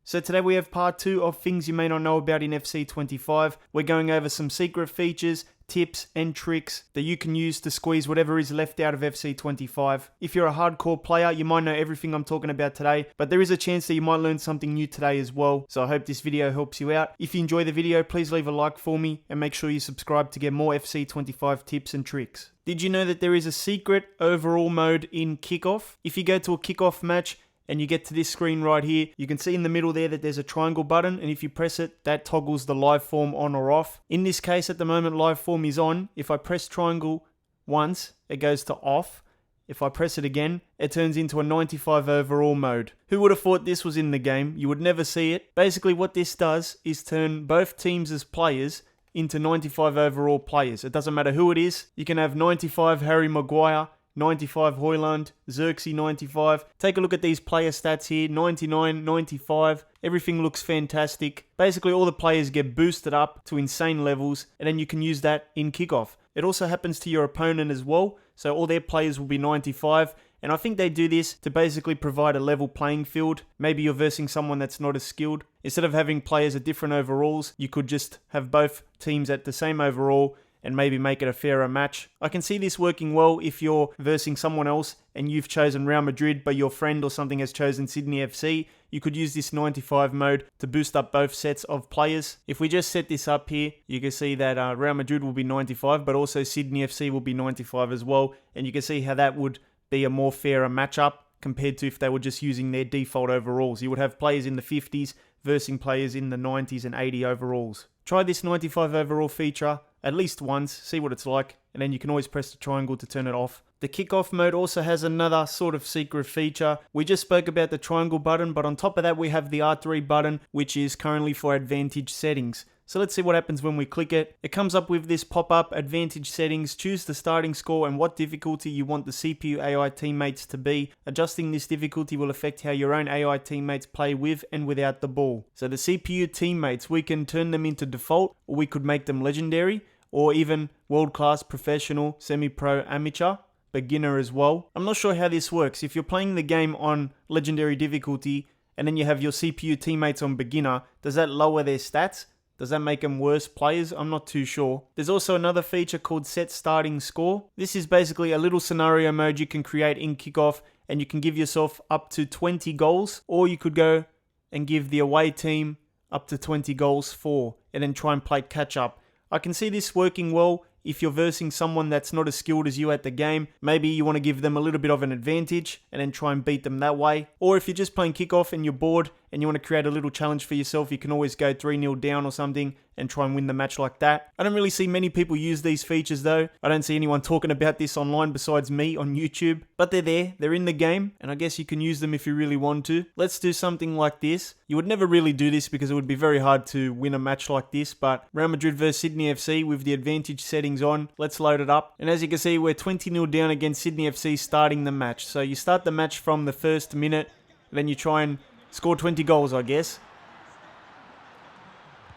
So today we have part 2 of things you may not know about in FC25. We're going over some secret features, tips and tricks that you can use to squeeze whatever is left out of FC25. If you're a hardcore player, you might know everything I'm talking about today, but there is a chance that you might learn something new today as well. So I hope this video helps you out. If you enjoy the video, please leave a like for me and make sure you subscribe to get more FC25 tips and tricks. Did you know that there is a secret overall mode in Kickoff? If you go to a Kickoff match, and you get to this screen right here, you can see in the middle there that there's a triangle button, and if you press it, that toggles the live form on or off. In this case, at the moment, live form is on. If I press triangle once, it goes to off. If I press it again, it turns into a 95 overall mode. Who would have thought this was in the game? You would never see it. Basically, what this does is turn both teams as players into 95 overall players. It doesn't matter who it is. You can have 95 Harry Maguire, 95 Højlund, Xerxes 95. Take a look at these player stats here, 99, 95. Everything looks fantastic. Basically all the players get boosted up to insane levels, and then you can use that in Kickoff. It also happens to your opponent as well, so all their players will be 95. And I think they do this to basically provide a level playing field. Maybe you're versing someone that's not as skilled. Instead of having players at different overalls, you could just have both teams at the same overall and maybe make it a fairer match. I can see this working well if you're versing someone else and you've chosen Real Madrid, but your friend or something has chosen Sydney FC. You could use this 95 mode to boost up both sets of players. If we just set this up here, you can see that Real Madrid will be 95, but also Sydney FC will be 95 as well. And you can see how that would be a more fairer matchup compared to if they were just using their default overalls. You would have players in the 50s versing players in the 90s and 80 overalls. Try this 95 overall feature at least once, see what it's like, and then you can always press the triangle to turn it off. The Kickoff mode also has another sort of secret feature. We just spoke about the triangle button, but on top of that we have the R3 button, which is currently for advantage settings. So let's see what happens when we click it. It comes up with this pop-up, advantage settings, choose the starting score and what difficulty you want the CPU AI teammates to be. Adjusting this difficulty will affect how your own AI teammates play with and without the ball. So the CPU teammates, we can turn them into default, or we could make them legendary, or even world-class, professional, semi-pro, amateur, beginner as well. I'm not sure how this works. If you're playing the game on legendary difficulty and then you have your CPU teammates on beginner, does that lower their stats? Does that make them worse players? I'm not too sure. There's also another feature called Set Starting Score. This is basically a little scenario mode you can create in Kickoff, and you can give yourself up to 20 goals, or you could go and give the away team up to 20 goals for, and then try and play catch up. I can see this working well if you're versing someone that's not as skilled as you at the game. Maybe you want to give them a little bit of an advantage and then try and beat them that way. Or if you're just playing Kickoff and you're bored and you want to create a little challenge for yourself, you can always go 3-0 down or something and try and win the match like that. I don't really see many people use these features though. I don't see anyone talking about this online besides me on YouTube. But they're there, they're in the game, and I guess you can use them if you really want to. Let's do something like this. You would never really do this because it would be very hard to win a match like this, but Real Madrid vs Sydney FC with the advantage settings on. Let's load it up. And as you can see, we're 20-0 down against Sydney FC starting the match. So you start the match from the first minute, then you try and score 20 goals, I guess.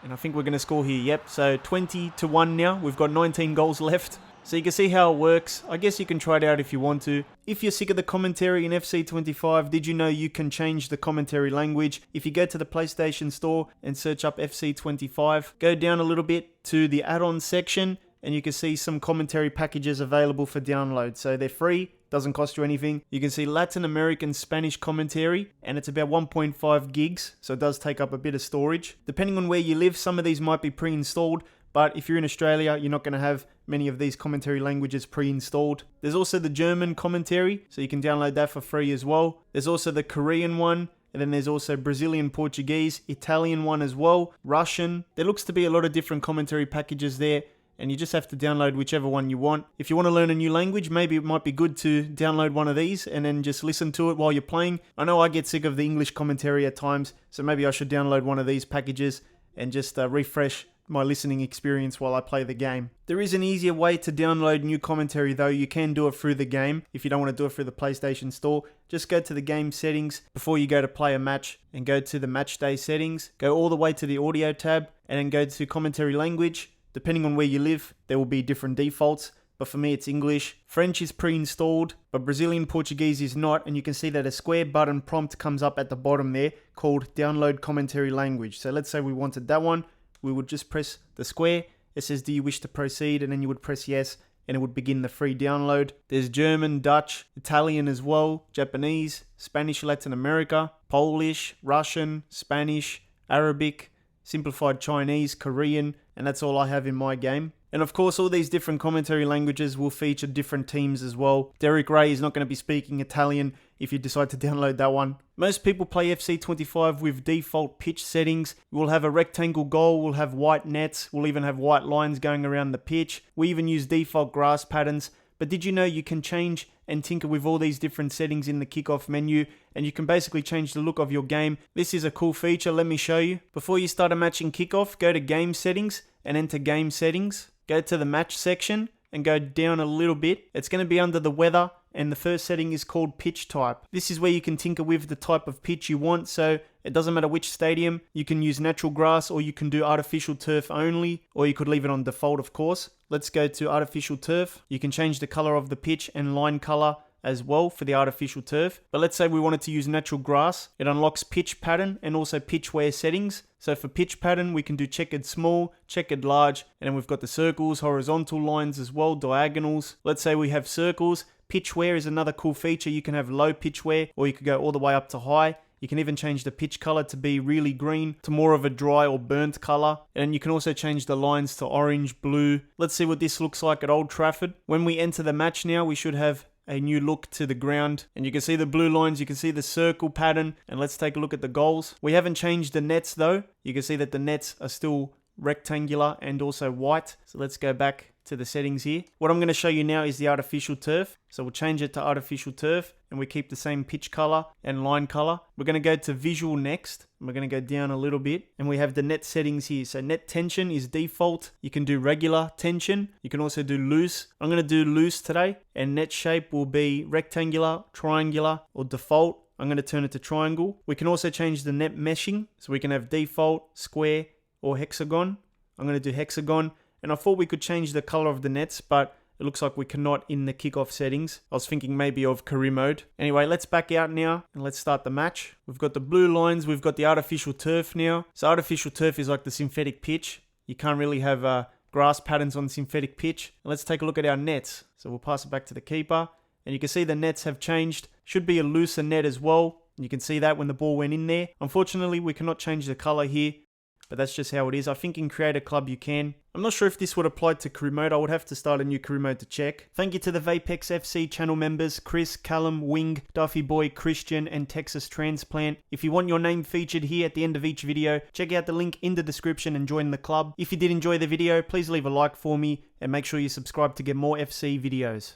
And I think we're going to score here, yep. So 20-1 now. We've got 19 goals left. So you can see how it works. I guess you can try it out if you want to. If you're sick of the commentary in FC25, did you know you can change the commentary language? If you go to the PlayStation Store and search up FC25, go down a little bit to the add-on section, and you can see some commentary packages available for download. So they're free, doesn't cost you anything. You can see Latin American Spanish commentary, and it's about 1.5 gigs, so it does take up a bit of storage. Depending on where you live, some of these might be pre-installed, but if you're in Australia, you're not going to have many of these commentary languages pre-installed. There's also the German commentary, so you can download that for free as well. There's also the Korean one, and then there's also Brazilian Portuguese, Italian one as well, Russian. There looks to be a lot of different commentary packages there, and you just have to download whichever one you want. If you want to learn a new language, maybe it might be good to download one of these and then just listen to it while you're playing. I know I get sick of the English commentary at times, so maybe I should download one of these packages and just refresh my listening experience while I play the game. There is an easier way to download new commentary though. You can do it through the game. If you don't want to do it through the PlayStation Store, just go to the game settings before you go to play a match and go to the match day settings. Go all the way to the audio tab and then go to commentary language. Depending on where you live, there will be different defaults. but for me it's English. French is pre-installed, but Brazilian Portuguese is not, and you can see that a square button prompt comes up at the bottom there called Download Commentary Language. So let's say we wanted that one. We would just press the square. It says, do you wish to proceed? And then you would press yes, and it would begin the free download. There's German, Dutch, Italian as well, Japanese, Spanish, Latin America, Polish, Russian, Spanish, Arabic, simplified Chinese, Korean, and that's all I have in my game. And of course, all these different commentary languages will feature different teams as well. Derek Ray is not going to be speaking Italian if you decide to download that one. Most people play FC25 with default pitch settings. We'll have a rectangle goal, we'll have white nets, we'll even have white lines going around the pitch. We even use default grass patterns. But did you know you can change and tinker with all these different settings in the kickoff menu, and you can basically change the look of your game? This is a cool feature, let me show you. Before you start a match in kickoff, go to game settings and enter game settings. Go to the match section and go down a little bit. It's going to be under the weather, and the first setting is called pitch type. This is where you can tinker with the type of pitch you want, so it doesn't matter which stadium. You can use natural grass, or you can do artificial turf only, or you could leave it on default, of course. Let's go to artificial turf. You can change the color of the pitch and line color as well for the artificial turf. But let's say we wanted to use natural grass. It unlocks pitch pattern and also pitch wear settings. So for pitch pattern, we can do checkered small, checkered large, and then we've got the circles, horizontal lines as well, diagonals. Let's say we have circles. Pitch wear is another cool feature. You can have low pitch wear, or you could go all the way up to high. You can even change the pitch color to be really green to more of a dry or burnt color. And you can also change the lines to orange, blue. Let's see what this looks like at Old Trafford. When we enter the match now, we should have a new look to the ground, and you can see the blue lines, you can see the circle pattern, and let's take a look at the goals. We haven't changed the nets though. You can see that the nets are still rectangular and also white. So let's go back to the settings here. What I'm going to show you now is the artificial turf. So we'll change it to artificial turf, and we keep the same pitch color and line color. We're going to go to visual next, and we're going to go down a little bit, and we have the net settings here. So net tension is default. You can do regular tension. You can also do loose. I'm going to do loose today, and net shape will be rectangular, triangular, or default. I'm going to turn it to triangle. We can also change the net meshing, so we can have default, square, or hexagon. I'm going to do hexagon, and I thought we could change the color of the nets, but it looks like we cannot in the kickoff settings. I was thinking maybe of career mode. Anyway, let's back out now and let's start the match. We've got the blue lines, we've got the artificial turf now. So artificial turf is like the synthetic pitch. You can't really have grass patterns on synthetic pitch. Let's take a look at our nets. So we'll pass it back to the keeper, and you can see the nets have changed. Should be a looser net as well. You can see that when the ball went in there. Unfortunately, we cannot change the color here, but that's just how it is. I think in Creator Club you can. I'm not sure if this would apply to career mode. I would have to start a new career mode to check. Thank you to the Vapex FC channel members, Chris, Callum, Wing, Duffy Boy, Christian, and Texas Transplant. If you want your name featured here at the end of each video, check out the link in the description and join the club. If you did enjoy the video, please leave a like for me, and make sure you subscribe to get more FC videos.